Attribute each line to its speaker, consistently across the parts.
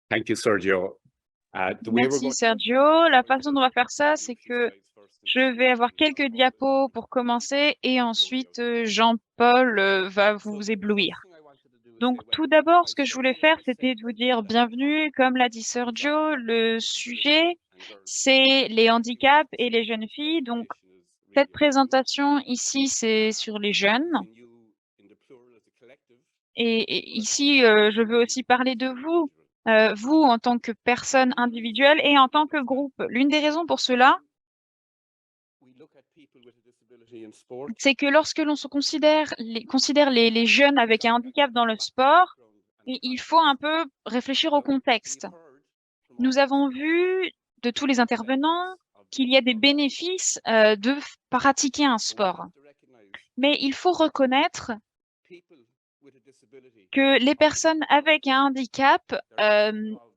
Speaker 1: Thank you, Sergio.
Speaker 2: Merci Sergio. La façon dont on va faire ça, c'est que je vais avoir quelques diapos pour commencer et ensuite Jean-Paul va vous éblouir. Donc tout d'abord, ce que je voulais faire, c'était de vous dire bienvenue. Comme l'a dit Sergio, le sujet, c'est les handicaps et les jeunes filles. Donc cette présentation ici, c'est sur les jeunes. Et ici, je veux aussi parler de vous, vous en tant que personne individuelle et en tant que groupe. L'une des raisons pour cela, c'est que lorsque l'on se considère les jeunes avec un handicap dans le sport, il faut un peu réfléchir au contexte. Nous avons vu de tous les intervenants qu'il y a des bénéfices de pratiquer un sport. Mais il faut reconnaître que les personnes avec un handicap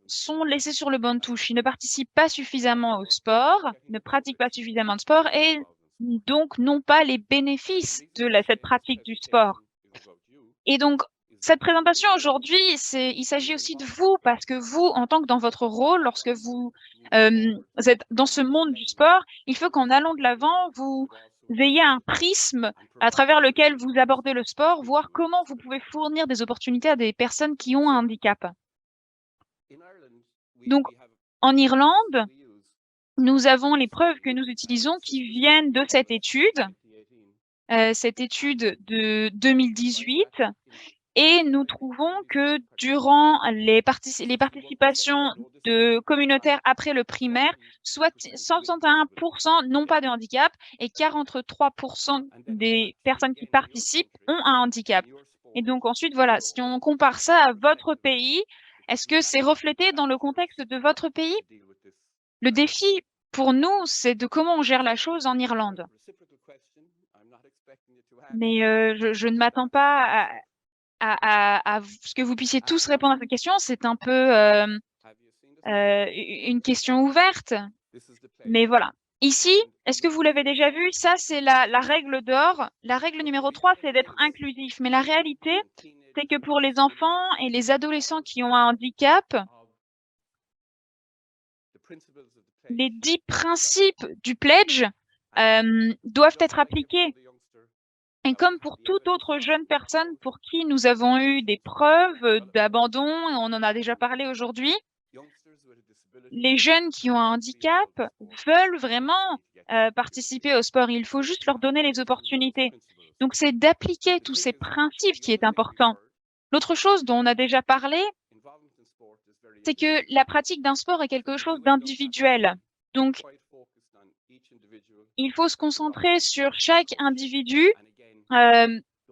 Speaker 2: sont laissées sur le banc de touche. Ils ne participent pas suffisamment au sport, ne pratiquent pas suffisamment de sport et donc n'ont pas les bénéfices de cette pratique du sport. Et donc, cette présentation aujourd'hui, il s'agit aussi de vous, parce que vous, en tant que dans votre rôle, lorsque vous êtes dans ce monde du sport, il faut qu'en allant de l'avant, vous ayez un prisme à travers lequel vous abordez le sport, voir comment vous pouvez fournir des opportunités à des personnes qui ont un handicap. Donc, en Irlande, nous avons les preuves que nous utilisons qui viennent de cette étude de 2018. Et nous trouvons que durant les participations communautaires après le primaire, soit 61% n'ont pas de handicap et 43% des personnes qui participent ont un handicap. Et donc ensuite, voilà, si on compare ça à votre pays, est-ce que c'est reflété dans le contexte de votre pays? Le défi pour nous, c'est de comment on gère la chose en Irlande. Mais je ne m'attends pas à ce que vous puissiez tous répondre à cette question. C'est un peu une question ouverte. Mais voilà. Ici, est-ce que vous l'avez déjà vu? Ça, c'est la règle d'or. La règle numéro 3, c'est d'être inclusif. Mais la réalité, c'est que pour les enfants et les adolescents qui ont un handicap, les 10 principes du pledge doivent être appliqués. Et comme pour toute autre jeune personne pour qui nous avons eu des preuves d'abandon, on en a déjà parlé aujourd'hui, les jeunes qui ont un handicap veulent vraiment participer au sport. Il faut juste leur donner les opportunités. Donc, c'est d'appliquer tous ces principes qui est important. L'autre chose dont on a déjà parlé, c'est que la pratique d'un sport est quelque chose d'individuel. Donc, il faut se concentrer sur chaque individu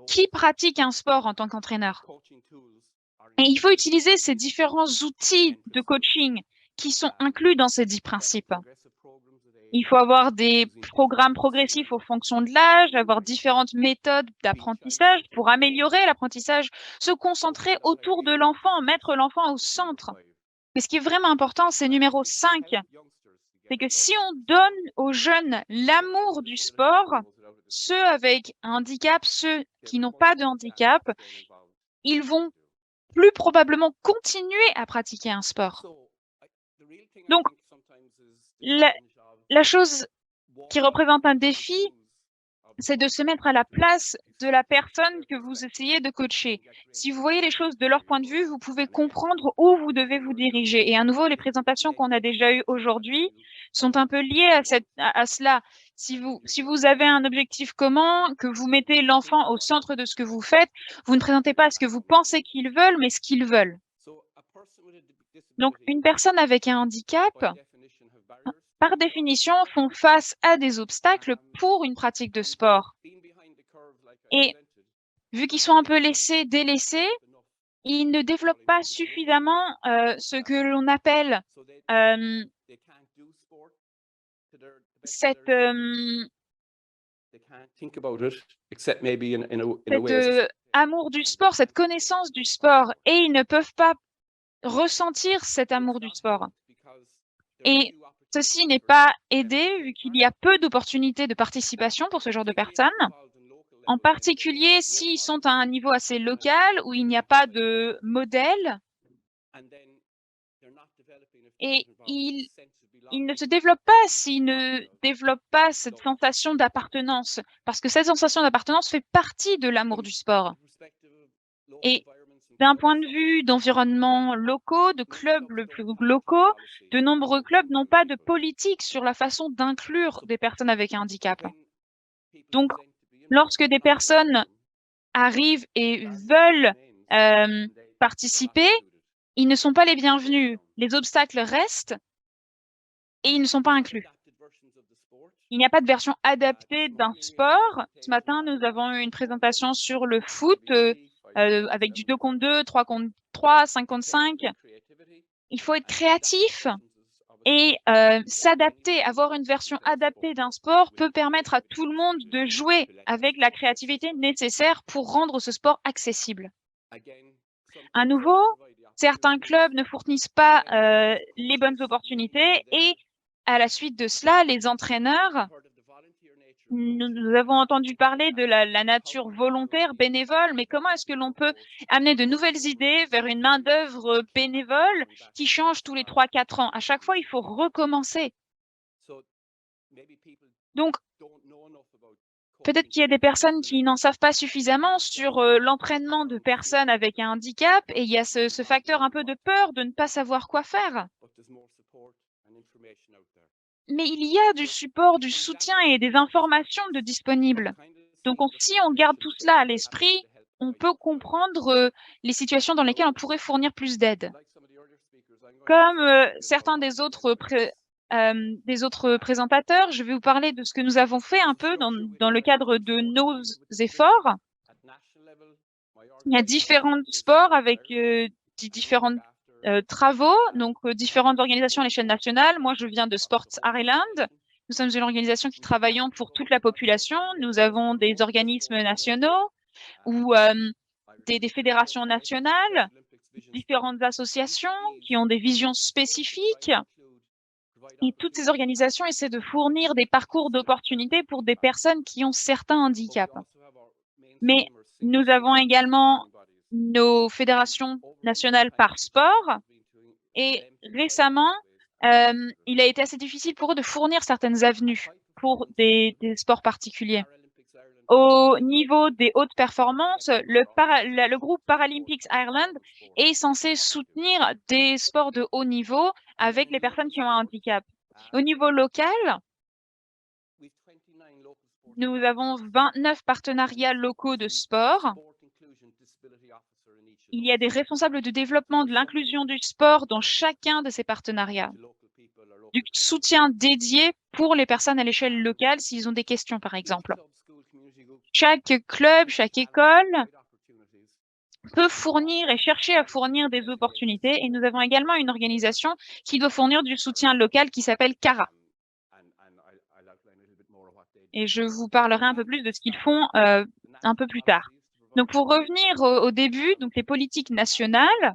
Speaker 2: qui pratique un sport en tant qu'entraîneur. Et il faut utiliser ces différents outils de coaching qui sont inclus dans ces 10 principes. Il faut avoir des programmes progressifs aux fonctions de l'âge, avoir différentes méthodes d'apprentissage pour améliorer l'apprentissage, se concentrer autour de l'enfant, mettre l'enfant au centre. Mais ce qui est vraiment important, c'est numéro 5. C'est que si on donne aux jeunes l'amour du sport, ceux avec un handicap, ceux qui n'ont pas de handicap, ils vont plus probablement continuer à pratiquer un sport. Donc, la chose qui représente un défi, c'est de se mettre à la place de la personne que vous essayez de coacher. Si vous voyez les choses de leur point de vue, vous pouvez comprendre où vous devez vous diriger. Et à nouveau, les présentations qu'on a déjà eues aujourd'hui sont un peu liées à cela. Si vous avez un objectif commun, que vous mettez l'enfant au centre de ce que vous faites, vous ne présentez pas ce que vous pensez qu'ils veulent, mais ce qu'ils veulent. Donc, une personne avec un handicap, par définition, font face à des obstacles pour une pratique de sport. Et vu qu'ils sont un peu délaissés, ils ne développent pas suffisamment ce que l'on appelle cet amour du sport, cette connaissance du sport, et ils ne peuvent pas ressentir cet amour du sport. Et ceci n'est pas aidé vu qu'il y a peu d'opportunités de participation pour ce genre de personnes, en particulier s'ils sont à un niveau assez local où il n'y a pas de modèle Et il ne se développe pas s'il ne développe pas cette sensation d'appartenance, parce que cette sensation d'appartenance fait partie de l'amour du sport. Et d'un point de vue d'environnements locaux, de clubs locaux, de nombreux clubs n'ont pas de politique sur la façon d'inclure des personnes avec un handicap. Donc, lorsque des personnes arrivent et veulent participer, ils ne sont pas les bienvenus. Les obstacles restent et ils ne sont pas inclus. Il n'y a pas de version adaptée d'un sport. Ce matin, nous avons eu une présentation sur le foot avec du 2 contre 2, 3 contre 3, 5 contre 5. Il faut être créatif et s'adapter. Avoir une version adaptée d'un sport peut permettre à tout le monde de jouer avec la créativité nécessaire pour rendre ce sport accessible. À nouveau, certains clubs ne fournissent pas les bonnes opportunités et à la suite de cela, les entraîneurs, nous avons entendu parler de la nature volontaire, bénévole, mais comment est-ce que l'on peut amener de nouvelles idées vers une main-d'œuvre bénévole qui change tous les 3-4 ans? À chaque fois, il faut recommencer. Donc, peut-être qu'il y a des personnes qui n'en savent pas suffisamment sur l'entraînement de personnes avec un handicap et il y a ce facteur un peu de peur de ne pas savoir quoi faire. Mais il y a du support, du soutien et des informations de disponibles. Donc, si on garde tout cela à l'esprit, on peut comprendre les situations dans lesquelles on pourrait fournir plus d'aide. Comme certains des autres présentateurs, je vais vous parler de ce que nous avons fait un peu dans le cadre de nos efforts. Il y a différents sports avec différents travaux, donc différentes organisations à l'échelle nationale. Moi, je viens de Sports Ireland. Nous sommes une organisation qui travaillons pour toute la population. Nous avons des organismes nationaux ou des fédérations nationales, différentes associations qui ont des visions spécifiques. Et toutes ces organisations essaient de fournir des parcours d'opportunités pour des personnes qui ont certains handicaps. Mais nous avons également nos fédérations nationales par sport. Et récemment, il a été assez difficile pour eux de fournir certaines avenues pour des sports particuliers. Au niveau des hautes performances, le groupe Paralympics Ireland est censé soutenir des sports de haut niveau avec les personnes qui ont un handicap. Au niveau local, nous avons 29 partenariats locaux de sport. Il y a des responsables de développement de l'inclusion du sport dans chacun de ces partenariats. Du soutien dédié pour les personnes à l'échelle locale s'ils ont des questions, par exemple. Chaque club, chaque école peut fournir et chercher à fournir des opportunités. Et nous avons également une organisation qui doit fournir du soutien local qui s'appelle CARA. Et je vous parlerai un peu plus de ce qu'ils font un peu plus tard. Donc, pour revenir au début, donc les politiques nationales,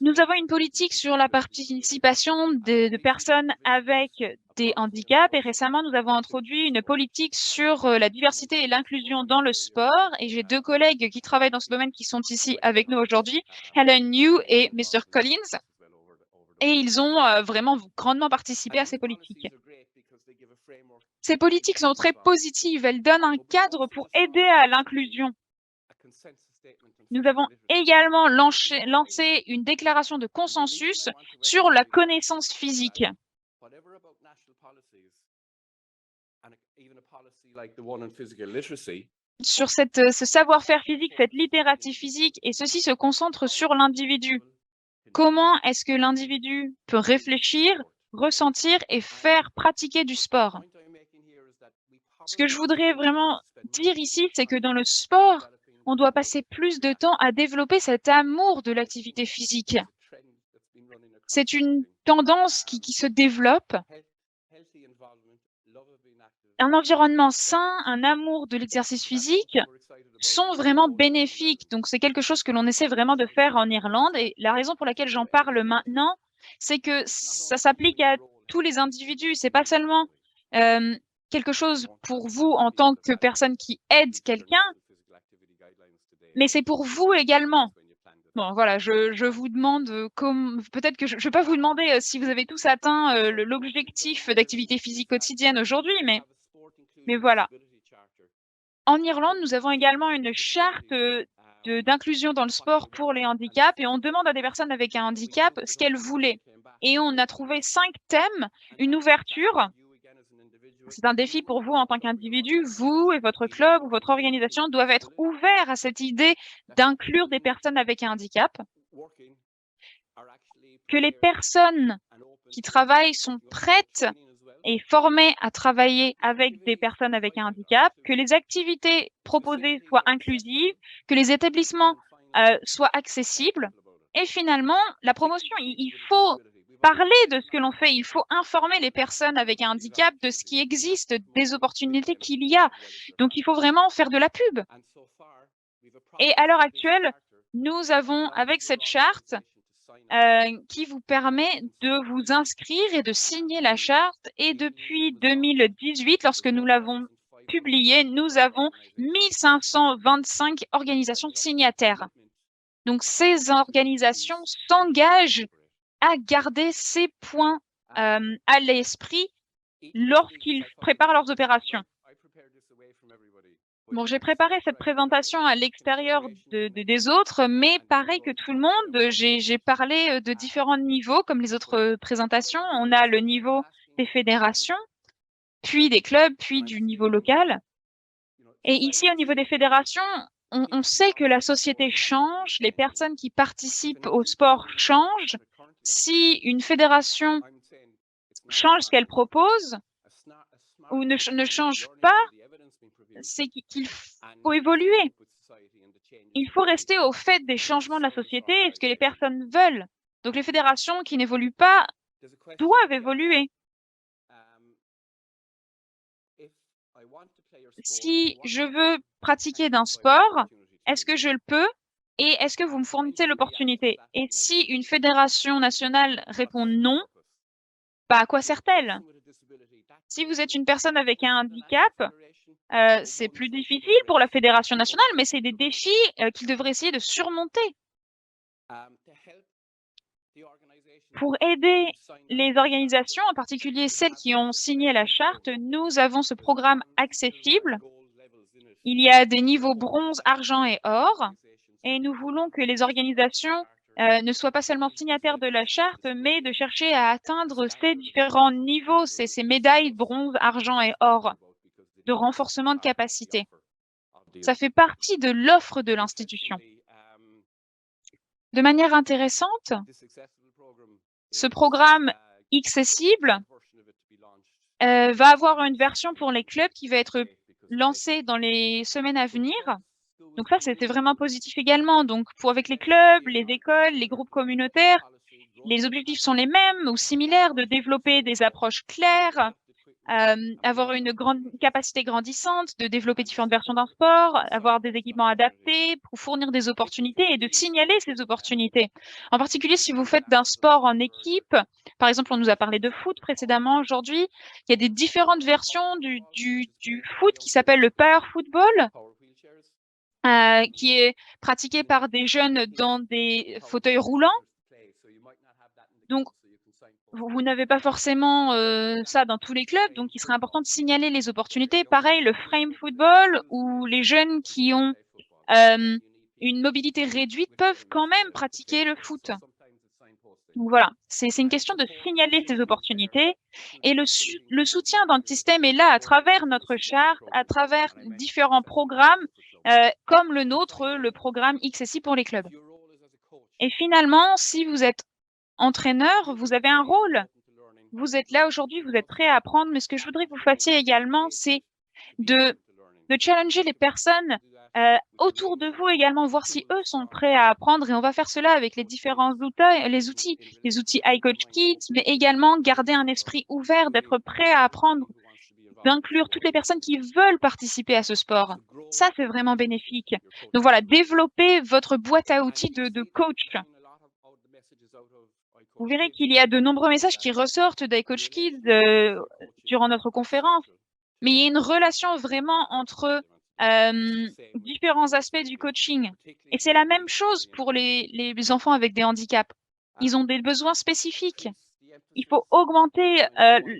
Speaker 2: nous avons une politique sur la participation de personnes avec des handicaps et récemment, nous avons introduit une politique sur la diversité et l'inclusion dans le sport et j'ai deux collègues qui travaillent dans ce domaine qui sont ici avec nous aujourd'hui, Helen New et Mr. Collins, et ils ont vraiment grandement participé à ces politiques. Ces politiques sont très positives, elles donnent un cadre pour aider à l'inclusion. Nous avons également lancé une déclaration de consensus sur la connaissance physique. Sur ce savoir-faire physique, cette littératie physique, et ceci se concentre sur l'individu. Comment est-ce que l'individu peut réfléchir, ressentir et faire pratiquer du sport? Ce que je voudrais vraiment dire ici, c'est que dans le sport, on doit passer plus de temps à développer cet amour de l'activité physique. C'est une tendance qui se développe. Un environnement sain, un amour de l'exercice physique sont vraiment bénéfiques. Donc, c'est quelque chose que l'on essaie vraiment de faire en Irlande. Et la raison pour laquelle j'en parle maintenant, c'est que ça s'applique à tous les individus. C'est pas seulement quelque chose pour vous en tant que personne qui aide quelqu'un, mais c'est pour vous également. Bon, voilà, je vous demande peut-être que je ne vais pas vous demander si vous avez tous atteint l'objectif d'activité physique quotidienne aujourd'hui, mais voilà. En Irlande, nous avons également une charte d'inclusion dans le sport pour les handicaps et on demande à des personnes avec un handicap ce qu'elles voulaient. Et on a trouvé 5 thèmes, une ouverture. C'est un défi pour vous en tant qu'individu. Vous et votre club ou votre organisation doivent être ouverts à cette idée d'inclure des personnes avec un handicap. Que les personnes qui travaillent sont prêtes et formées à travailler avec des personnes avec un handicap, que les activités proposées soient inclusives, que les établissements soient accessibles. Et finalement, la promotion, il faut parler de ce que l'on fait, il faut informer les personnes avec un handicap de ce qui existe, des opportunités qu'il y a. Donc, il faut vraiment faire de la pub. Et à l'heure actuelle, nous avons, avec cette charte, qui vous permet de vous inscrire et de signer la charte. Et depuis 2018, lorsque nous l'avons publiée, nous avons 1525 organisations signataires. Donc, ces organisations s'engagent à garder ces points à l'esprit lorsqu'ils préparent leurs opérations. Bon, j'ai préparé cette présentation à l'extérieur des autres, mais pareil que tout le monde, j'ai parlé de différents niveaux, comme les autres présentations. On a le niveau des fédérations, puis des clubs, puis du niveau local. Et ici, au niveau des fédérations, on sait que la société change, les personnes qui participent au sport changent. Si une fédération change ce qu'elle propose ou ne change pas, c'est qu'il faut évoluer. Il faut rester au fait des changements de la société et ce que les personnes veulent. Donc les fédérations qui n'évoluent pas doivent évoluer. Si je veux pratiquer d'un sport, est-ce que je le peux et est-ce que vous me fournissez l'opportunité? Et si une fédération nationale répond non, bah, à quoi sert-elle? Si vous êtes une personne avec un handicap, c'est plus difficile pour la fédération nationale, mais c'est des défis qu'ils devraient essayer de surmonter. Pour aider les organisations, en particulier celles qui ont signé la charte, nous avons ce programme accessible. Il y a des niveaux bronze, argent et or, et nous voulons que les organisations ne soient pas seulement signataires de la charte, mais de chercher à atteindre ces différents niveaux, ces médailles bronze, argent et or de renforcement de capacité. Ça fait partie de l'offre de l'institution. De manière intéressante, ce programme accessible va avoir une version pour les clubs qui va être lancée dans les semaines à venir. Donc ça, c'est vraiment positif également. Donc avec les clubs, les écoles, les groupes communautaires, les objectifs sont les mêmes ou similaires, de développer des approches claires, avoir une grande capacité grandissante, de développer différentes versions d'un sport, avoir des équipements adaptés pour fournir des opportunités et de signaler ces opportunités. En particulier, si vous faites d'un sport en équipe, par exemple, on nous a parlé de foot précédemment aujourd'hui, il y a des différentes versions du foot qui s'appelle le power football, qui est pratiqué par des jeunes dans des fauteuils roulants. Donc, vous n'avez pas forcément ça dans tous les clubs, donc il serait important de signaler les opportunités. Pareil, le frame football, où les jeunes qui ont une mobilité réduite peuvent quand même pratiquer le foot. Donc voilà, c'est une question de signaler ces opportunités. Et le soutien dans le système est là à travers notre charte, à travers différents programmes, comme le nôtre, le programme XSI pour les clubs. Et finalement, si vous êtes entraîneur, vous avez un rôle. Vous êtes là aujourd'hui, vous êtes prêt à apprendre, mais ce que je voudrais que vous fassiez également, c'est de challenger les personnes autour de vous également, voir si eux sont prêts à apprendre. Et on va faire cela avec les différents outils iCoach Kids, mais également garder un esprit ouvert, d'être prêt à apprendre, d'inclure toutes les personnes qui veulent participer à ce sport. Ça, c'est vraiment bénéfique. Donc voilà, développez votre boîte à outils de coach. Vous verrez qu'il y a de nombreux messages qui ressortent d'iCoach Kids durant notre conférence, mais il y a une relation vraiment entre différents aspects du coaching. Et c'est la même chose pour les enfants avec des handicaps. Ils ont des besoins spécifiques. Il faut augmenter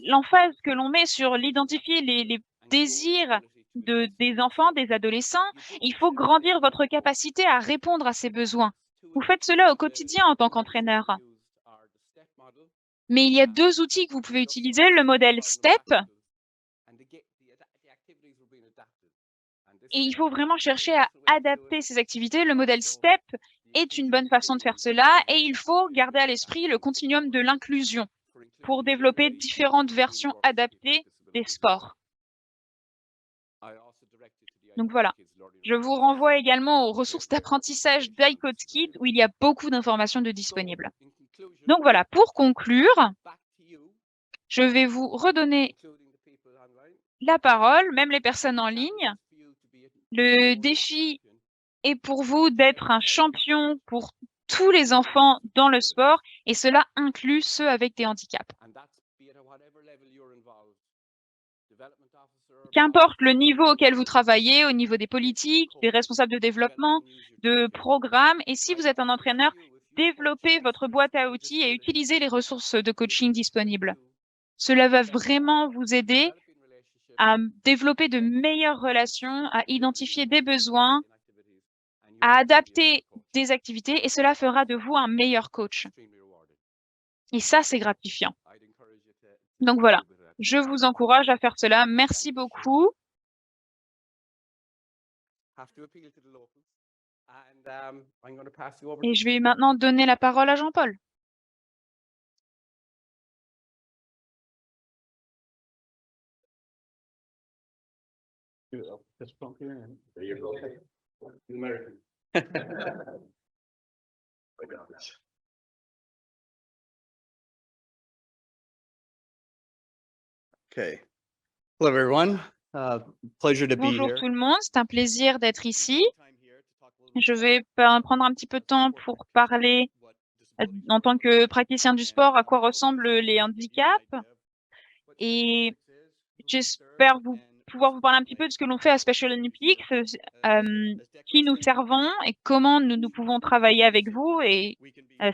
Speaker 2: l'emphase que l'on met sur l'identifier les désirs des enfants, des adolescents. Il faut grandir votre capacité à répondre à ces besoins. Vous faites cela au quotidien en tant qu'entraîneur. Mais il y a deux outils que vous pouvez utiliser, le modèle STEP, et il faut vraiment chercher à adapter ces activités. Le modèle STEP est une bonne façon de faire cela, et il faut garder à l'esprit le continuum de l'inclusion pour développer différentes versions adaptées des sports. Donc voilà. Je vous renvoie également aux ressources d'apprentissage d'iCode Kit où il y a beaucoup d'informations de disponibles. Donc voilà, pour conclure, je vais vous redonner la parole, même les personnes en ligne. Le défi est pour vous d'être un champion pour tous les enfants dans le sport, et cela inclut ceux avec des handicaps. Qu'importe le niveau auquel vous travaillez, au niveau des politiques, des responsables de développement, de programmes, et si vous êtes un entraîneur, développez votre boîte à outils et utilisez les ressources de coaching disponibles. Cela va vraiment vous aider à développer de meilleures relations, à identifier des besoins, à adapter des activités, et cela fera de vous un meilleur coach. Et ça, c'est gratifiant. Donc voilà, je vous encourage à faire cela. Merci beaucoup. Et je vais maintenant donner la parole à Jean-Paul.
Speaker 1: Okay. Hello, everyone. Pleasure to be
Speaker 2: Bonjour
Speaker 1: here.
Speaker 2: tout le monde, c'est un plaisir d'être ici. Je vais prendre un petit peu de temps pour parler en tant que praticien du sport à quoi ressemblent les handicaps, et j'espère pouvoir vous parler un petit peu de ce que l'on fait à Special Olympics, qui nous servons et comment nous pouvons travailler avec vous et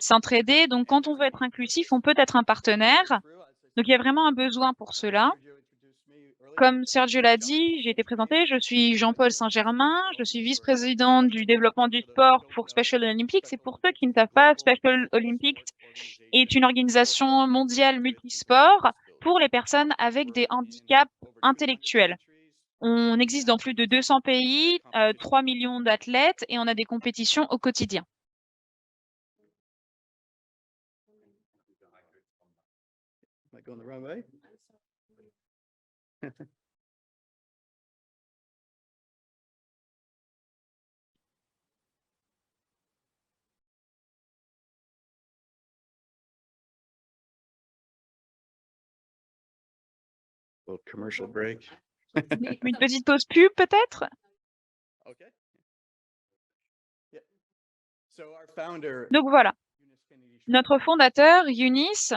Speaker 2: s'entraider. Donc, quand on veut être inclusif, on peut être un partenaire. Donc, il y a vraiment un besoin pour cela. Comme Sergio l'a dit, j'ai été présenté, je suis Jean-Paul Saint-Germain, je suis vice-président du développement du sport pour Special Olympics. Et pour ceux qui ne savent pas, Special Olympics est une organisation mondiale multisport pour les personnes avec des handicaps intellectuels. On existe dans plus de 200 pays, 3 millions d'athlètes, et on a des compétitions au quotidien.
Speaker 1: Am I going the wrong way? Little commercial break.
Speaker 2: Une petite pause pub peut-être?
Speaker 1: Okay. Yeah. So our founder,
Speaker 2: Donc voilà, notre fondateur, Eunice,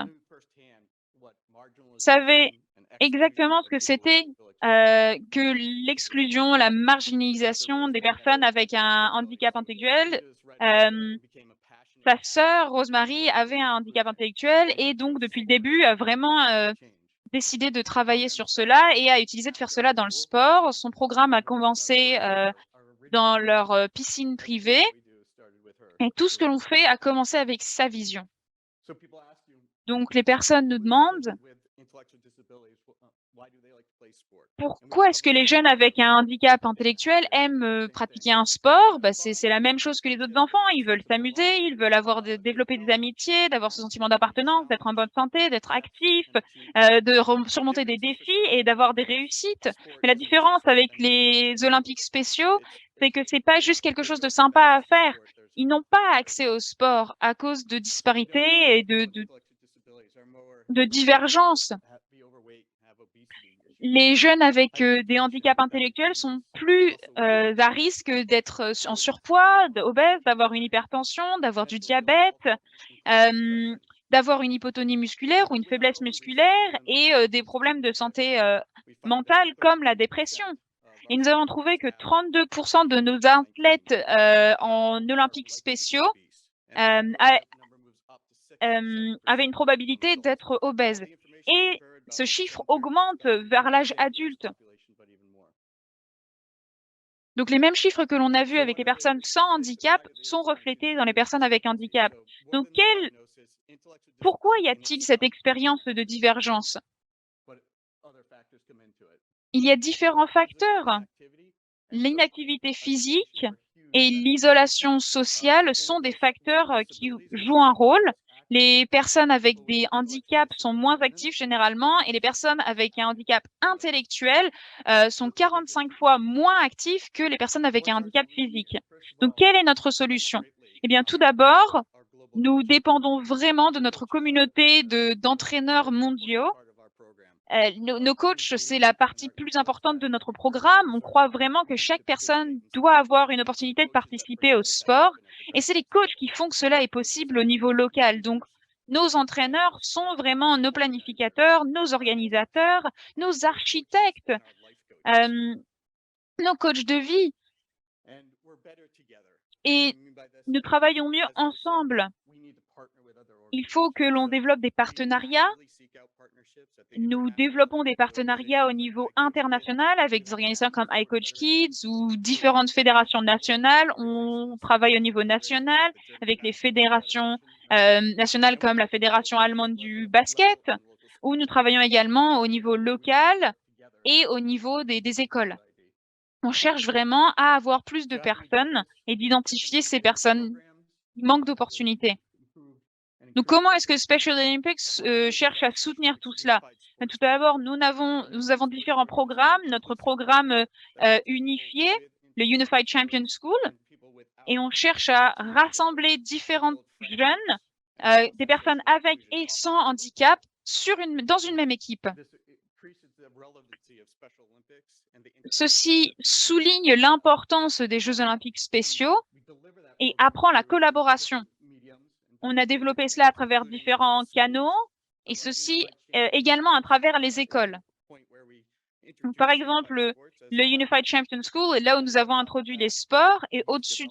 Speaker 2: savait exactement ce que c'était que l'exclusion, la marginalisation des personnes avec un handicap intellectuel. Sa sœur, Rosemary, avait un handicap intellectuel et donc depuis le début a vraiment décidé de travailler sur cela et a utilisé de faire cela dans le sport. Son programme a commencé dans leur piscine privée, et tout ce que l'on fait a commencé avec sa vision. Donc les personnes nous demandent pourquoi est-ce que les jeunes avec un handicap intellectuel aiment pratiquer un sport? C'est la même chose que les autres enfants. Ils veulent s'amuser, ils veulent développer des amitiés, d'avoir ce sentiment d'appartenance, d'être en bonne santé, d'être actif, de surmonter des défis et d'avoir des réussites. Mais la différence avec les Olympiques spéciaux, c'est que c'est pas juste quelque chose de sympa à faire. Ils n'ont pas accès au sport à cause de disparités et de divergences. Les jeunes avec des handicaps intellectuels sont plus à risque d'être en surpoids, obèses, d'avoir une hypertension, d'avoir du diabète, d'avoir une hypotonie musculaire ou une faiblesse musculaire et des problèmes de santé mentale comme la dépression. Et nous avons trouvé que 32% de nos athlètes en Olympiques spéciaux avaient une probabilité d'être obèses. Et ce chiffre augmente vers l'âge adulte. Donc, les mêmes chiffres que l'on a vus avec les personnes sans handicap sont reflétés dans les personnes avec handicap. Donc, pourquoi y a-t-il cette expérience de divergence? Il y a différents facteurs. L'inactivité physique et l'isolation sociale sont des facteurs qui jouent un rôle. Les personnes avec des handicaps sont moins actives généralement et les personnes avec un handicap intellectuel sont 45 fois moins actives que les personnes avec un handicap physique. Donc, quelle est notre solution? Eh bien, tout d'abord, nous dépendons vraiment de notre communauté d'entraîneurs mondiaux. Nos coachs, c'est la partie plus importante de notre programme. On croit vraiment que chaque personne doit avoir une opportunité de participer au sport. Et c'est les coachs qui font que cela est possible au niveau local. Donc, nos entraîneurs sont vraiment nos planificateurs, nos organisateurs, nos architectes, nos coachs de vie. Et nous travaillons mieux ensemble. Il faut que l'on développe des partenariats. Nous développons des partenariats au niveau international avec des organisations comme iCoach Kids ou différentes fédérations nationales. On travaille au niveau national avec les fédérations nationales comme la Fédération allemande du basket, où nous travaillons également au niveau local et au niveau des écoles. On cherche vraiment à avoir plus de personnes et d'identifier ces personnes qui manquent d'opportunités. Donc, comment est-ce que Special Olympics cherche à soutenir tout cela? Tout d'abord, nous avons différents programmes. Notre programme unifié, le Unified Champion School, et on cherche à rassembler différents jeunes, des personnes avec et sans handicap, dans une même équipe. Ceci souligne l'importance des Jeux olympiques spéciaux et apprend la collaboration. On a développé cela à travers différents canaux et ceci également à travers les écoles. Donc, par exemple, le Unified Champion School est là où nous avons introduit les sports et au-dessus,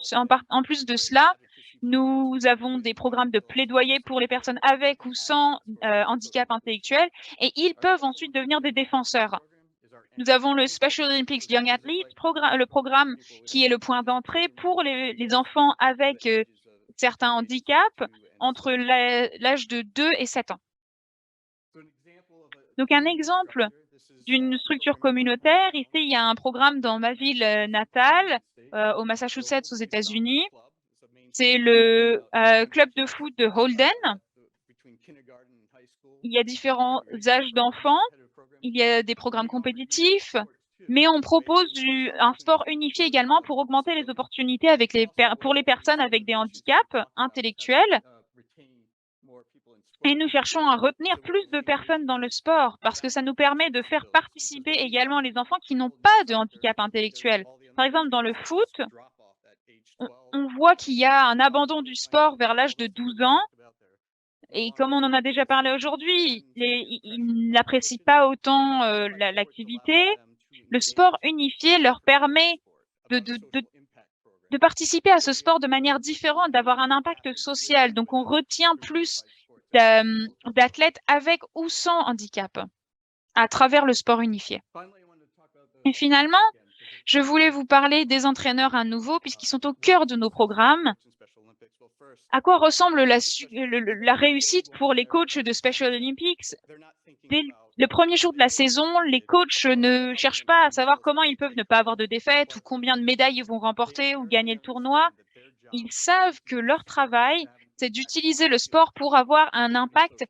Speaker 2: en plus de cela, nous avons des programmes de plaidoyer pour les personnes avec ou sans handicap intellectuel et ils peuvent ensuite devenir des défenseurs. Nous avons le Special Olympics Young Athletes, le programme qui est le point d'entrée pour les enfants avec certains handicaps entre l'âge de 2 et 7 ans. Donc, un exemple d'une structure communautaire, ici, il y a un programme dans ma ville natale, au Massachusetts, aux États-Unis. C'est le club de foot de Holden. Il y a différents âges d'enfants. Il y a des programmes compétitifs, mais on propose un sport unifié également pour augmenter les opportunités pour les personnes avec des handicaps intellectuels. Et nous cherchons à retenir plus de personnes dans le sport parce que ça nous permet de faire participer également les enfants qui n'ont pas de handicap intellectuel. Par exemple, dans le foot, on voit qu'il y a un abandon du sport vers l'âge de 12 ans. Et comme on en a déjà parlé aujourd'hui, ils n'apprécient pas autant l'activité. Le sport unifié leur permet de participer à ce sport de manière différente, d'avoir un impact social. Donc, on retient plus d'athlètes avec ou sans handicap à travers le sport unifié. Et finalement, je voulais vous parler des entraîneurs à nouveau puisqu'ils sont au cœur de nos programmes. À quoi ressemble la réussite pour les coachs de Special Olympics? Dès le premier jour de la saison, les coachs ne cherchent pas à savoir comment ils peuvent ne pas avoir de défaite ou combien de médailles ils vont remporter ou gagner le tournoi. Ils savent que leur travail, c'est d'utiliser le sport pour avoir un impact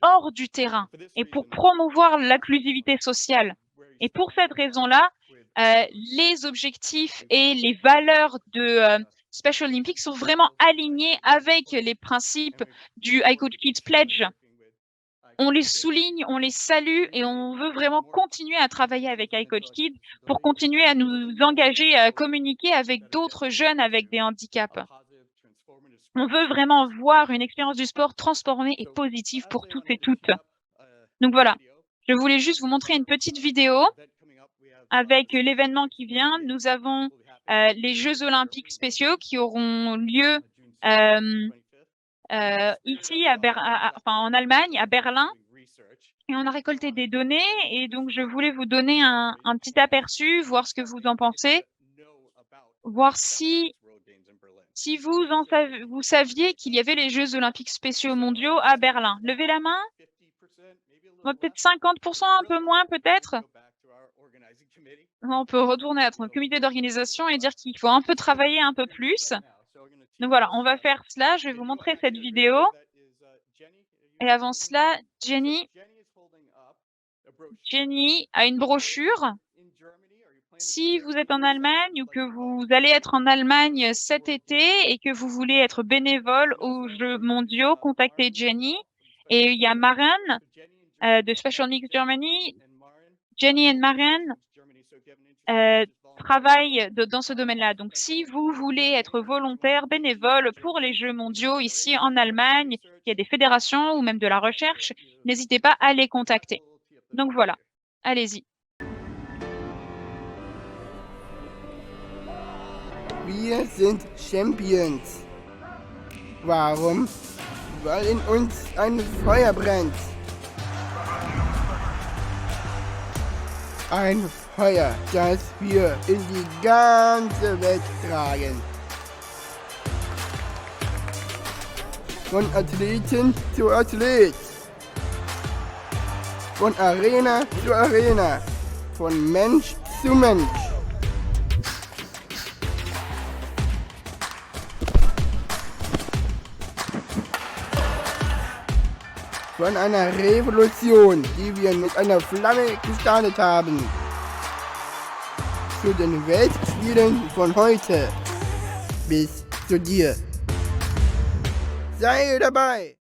Speaker 2: hors du terrain et pour promouvoir l'inclusivité sociale. Et pour cette raison-là, les objectifs et les valeurs de Special Olympics sont vraiment alignés avec les principes du iCoach Kids Pledge. On les souligne, on les salue et on veut vraiment continuer à travailler avec iCoach Kids pour continuer à nous engager à communiquer avec d'autres jeunes avec des handicaps. On veut vraiment voir une expérience du sport transformée et positive pour toutes et toutes. Donc voilà, je voulais juste vous montrer une petite vidéo avec l'événement qui vient, nous avons les Jeux olympiques spéciaux qui auront lieu ici en Allemagne, à Berlin. Et on a récolté des données et donc je voulais vous donner un petit aperçu, voir ce que vous en pensez, voir si vous saviez qu'il y avait les Jeux olympiques spéciaux mondiaux à Berlin. Levez la main. Peut-être 50%, un peu moins peut-être. On peut retourner à notre comité d'organisation et dire qu'il faut un peu travailler un peu plus. Donc voilà, on va faire cela. Je vais vous montrer cette vidéo. Et avant cela, Jenny a une brochure. Si vous êtes en Allemagne ou que vous allez être en Allemagne cet été et que vous voulez être bénévole aux Jeux mondiaux, contactez Jenny. Et il y a Maren de Special Needs Germany. Jenny et Maren travaillent dans ce domaine-là. Donc, si vous voulez être volontaire, bénévole pour les Jeux mondiaux ici en Allemagne, il y a des fédérations ou même de la recherche, n'hésitez pas à les contacter. Donc voilà, allez-y.
Speaker 3: Wir sind Champions. Warum? Weil in uns ein Feuer brennt. Ein Feuer, das wir in die ganze Welt tragen. Von Athleten zu Athlet. Von Arena zu Arena. Von Mensch zu Mensch. Von einer Revolution, die wir mit einer Flamme gestartet haben. Zu den Weltspielen von heute. Bis zu dir. Sei dabei!